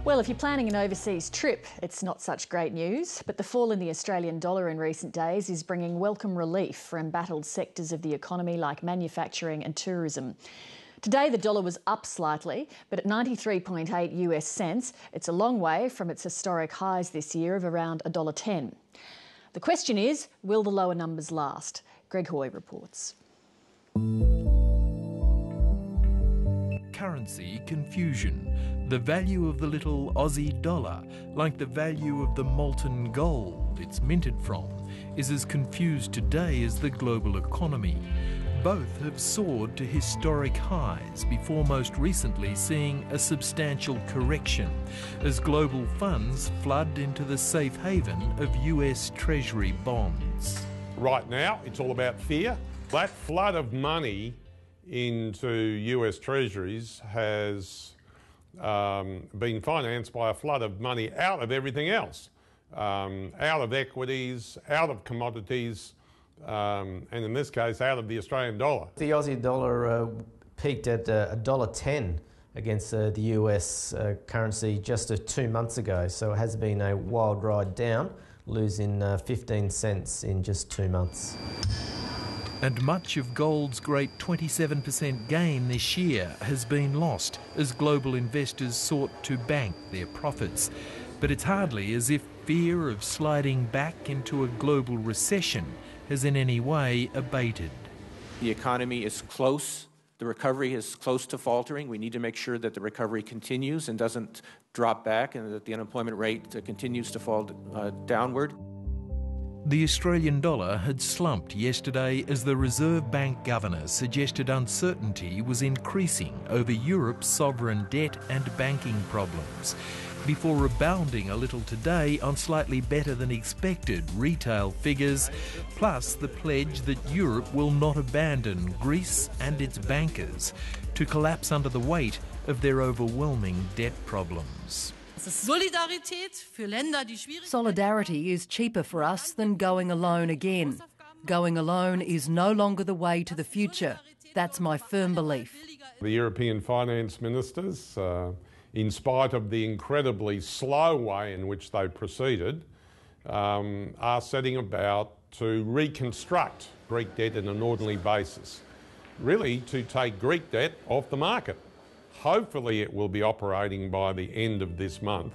Well, if you're planning an overseas trip, it's not such great news, but the fall in the Australian dollar in recent days is bringing welcome relief for embattled sectors of the economy like manufacturing and tourism. Today the dollar was up slightly, but at 93.8 US cents, it's a long way from its historic highs this year of around $1.10. The question is, will the lower numbers last? Greg Hoy reports. Currency confusion. The value of the little Aussie dollar, like the value of the molten gold it's minted from, is as confused today as the global economy. Both have soared to historic highs before most recently seeing a substantial correction as global funds flood into the safe haven of US Treasury bonds. Right now, it's all about fear. That flood of money into US Treasuries has been financed by a flood of money out of everything else, out of equities, out of commodities, and in this case, out of the Australian dollar. The Aussie dollar peaked at $1.10 against the US currency just 2 months ago, so it has been a wild ride down, losing 15 cents in just 2 months. And much of gold's great 27% gain this year has been lost as global investors sought to bank their profits. But it's hardly as if fear of sliding back into a global recession has in any way abated. The economy is close. The recovery is close to faltering. We need to make sure that the recovery continues and doesn't drop back and that the unemployment rate continues to fall downward. The Australian dollar had slumped yesterday as the Reserve Bank governor suggested uncertainty was increasing over Europe's sovereign debt and banking problems, before rebounding a little today on slightly better than expected retail figures, plus the pledge that Europe will not abandon Greece and its bankers to collapse under the weight of their overwhelming debt problems. Solidarity is cheaper for us than going alone again. Going alone is no longer the way to the future. That's my firm belief. The European finance ministers, in spite of the incredibly slow way in which they proceeded, are setting about to reconstruct Greek debt on an orderly basis, really to take Greek debt off the market. Hopefully it will be operating by the end of this month.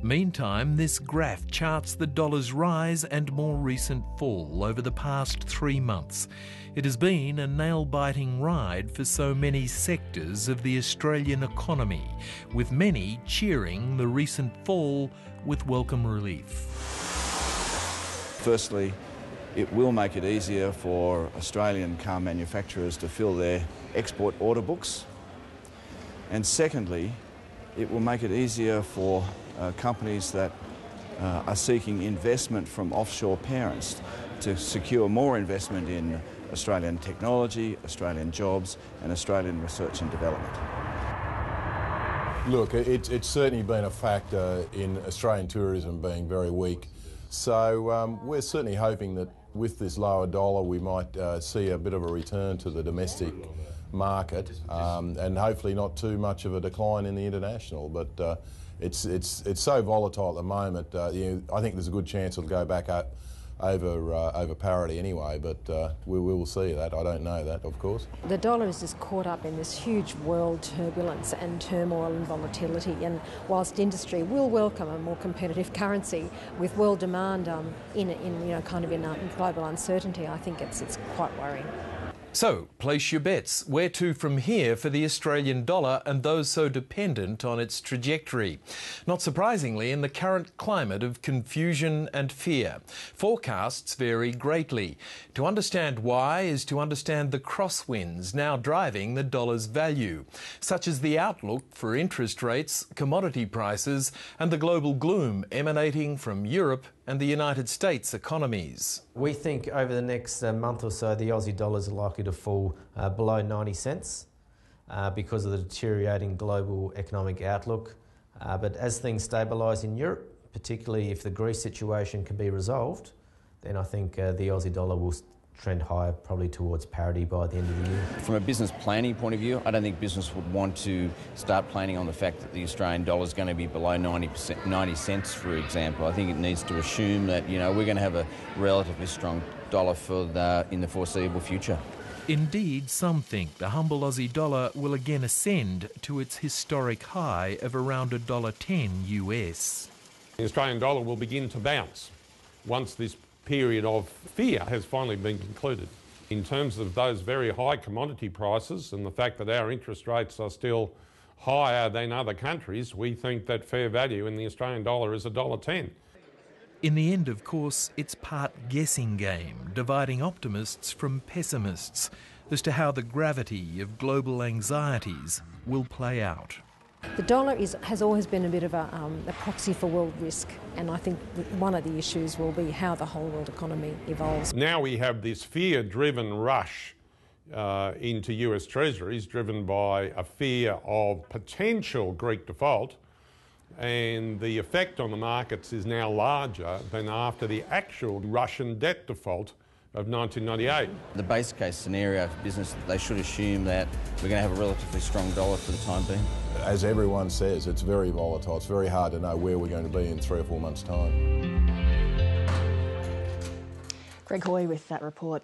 Meantime, this graph charts the dollar's rise and more recent fall over the past 3 months. It has been a nail-biting ride for so many sectors of the Australian economy, with many cheering the recent fall with welcome relief. Firstly, it will make it easier for Australian car manufacturers to fill their export order books. And secondly, it will make it easier for companies that are seeking investment from offshore parents to secure more investment in Australian technology, Australian jobs and Australian research and development. Look, it's certainly been a factor in Australian tourism being very weak. So we're certainly hoping that with this lower dollar we might see a bit of a return to the domestic market and hopefully not too much of a decline in the international, but it's so volatile at the moment. I think there's a good chance it'll go back up over parity anyway, but we will see that. I don't know that, of course. The dollar is just caught up in this huge world turbulence and turmoil and volatility, and whilst industry will welcome a more competitive currency with world demand in global uncertainty, I think it's quite worrying. So, place your bets. Where to from here for the Australian dollar and those so dependent on its trajectory? Not surprisingly, in the current climate of confusion and fear, forecasts vary greatly. To understand why is to understand the crosswinds now driving the dollar's value, such as the outlook for interest rates, commodity prices, and the global gloom emanating from Europe and the United States economies. We think over the next month or so the Aussie dollars are likely to fall below 90 cents because of the deteriorating global economic outlook. But as things stabilise in Europe, particularly if the Greece situation can be resolved, then I think the Aussie dollar will trend higher, probably towards parity by the end of the year. From a business planning point of view, I don't think business would want to start planning on the fact that the Australian dollar is going to be below 90 cents, for example. I think it needs to assume that, you know, we're going to have a relatively strong dollar in the foreseeable future. Indeed, some think the humble Aussie dollar will again ascend to its historic high of around $1.10 US. The Australian dollar will begin to bounce once this period of fear has finally been concluded. In terms of those very high commodity prices and the fact that our interest rates are still higher than other countries, we think that fair value in the Australian dollar is $1.10. In the end, of course, it's part guessing game, dividing optimists from pessimists as to how the gravity of global anxieties will play out. The dollar has always been a bit of a proxy for world risk, and I think that one of the issues will be how the whole world economy evolves. Now we have this fear-driven rush into US Treasuries, driven by a fear of potential Greek default, and the effect on the markets is now larger than after the actual Russian debt default of 1998. The base case scenario for business, they should assume that we're going to have a relatively strong dollar for the time being. As everyone says, it's very volatile. It's very hard to know where we're going to be in 3 or 4 months' time. Greg Hoy with that report.